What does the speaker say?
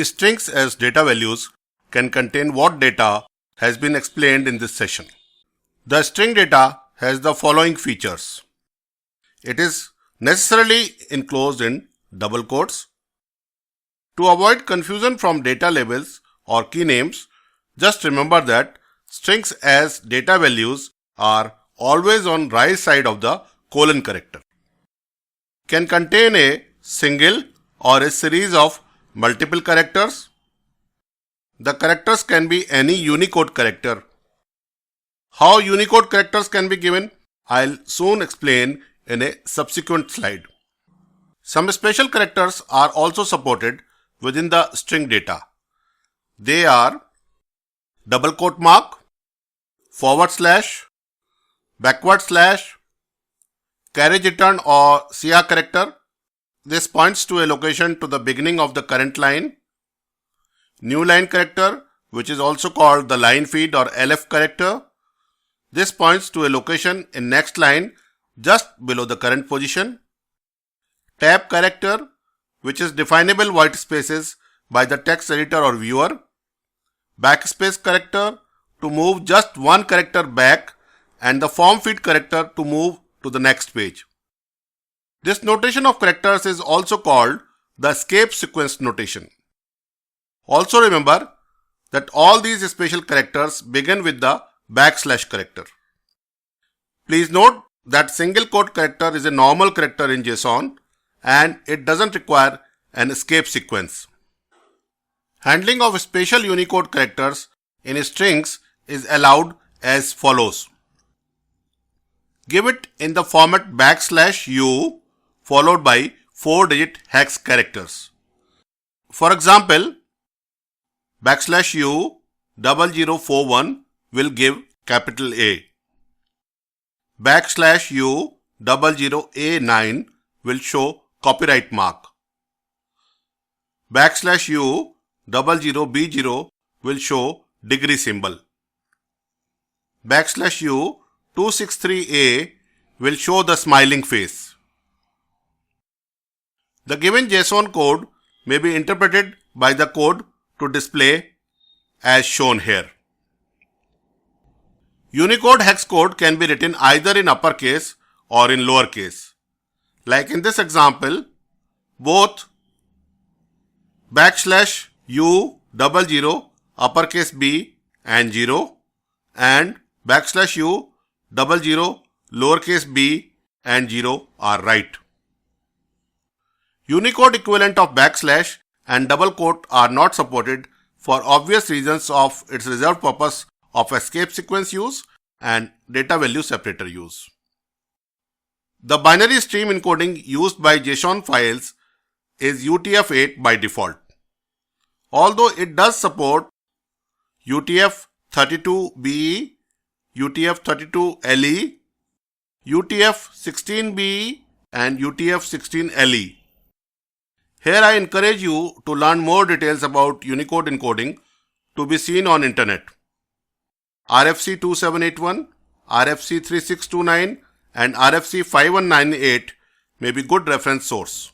Strings as data values can contain what data has been explained in this session. The string data has the following features. It is necessarily enclosed in double quotes. To avoid confusion from data labels or key names, just remember that strings as data values are always on right side of the colon character. Can contain a single or a series of multiple characters. The characters can be any Unicode character. How Unicode characters can be given, I'll soon explain in a subsequent slide. Some special characters are also supported within the string data. They are double quote mark, forward slash, backward slash, carriage return or CR character. This points to a location to the beginning of the current line. New line character, which is also called the line feed or LF character. This points to a location in next line just below the current position. Tab character, which is definable white spaces by the text editor or viewer. Backspace character to move just one character back, and the form feed character to move to the next page. This notation of characters is also called the escape sequence notation. Also remember that all these special characters begin with the backslash character. Please note that single quote character is a normal character in JSON and it doesn't require an escape sequence. Handling of special Unicode characters in strings is allowed as follows. Give it in the format \u followed by 4-digit hex characters. For example, \u 0041 will give capital A. \u 00A9 will show copyright mark. \u 00B0 will show degree symbol. \u 263A will show the smiling face. The given JSON code may be interpreted by the code to display as shown here. Unicode hex code can be written either in uppercase or in lowercase. Like in this example, both \u 00 uppercase B and 0 and \u 00 lowercase b and 0 are right. Unicode equivalent of backslash and double quote are not supported for obvious reasons of its reserved purpose of escape sequence use and data value separator use. The binary stream encoding used by JSON files is UTF-8 by default. Although it does support UTF-32BE, UTF-32LE, UTF-16BE and UTF-16LE. Here I encourage you to learn more details about Unicode encoding to be seen on internet. RFC 2781, RFC 3629 and RFC 5198 may be good reference source.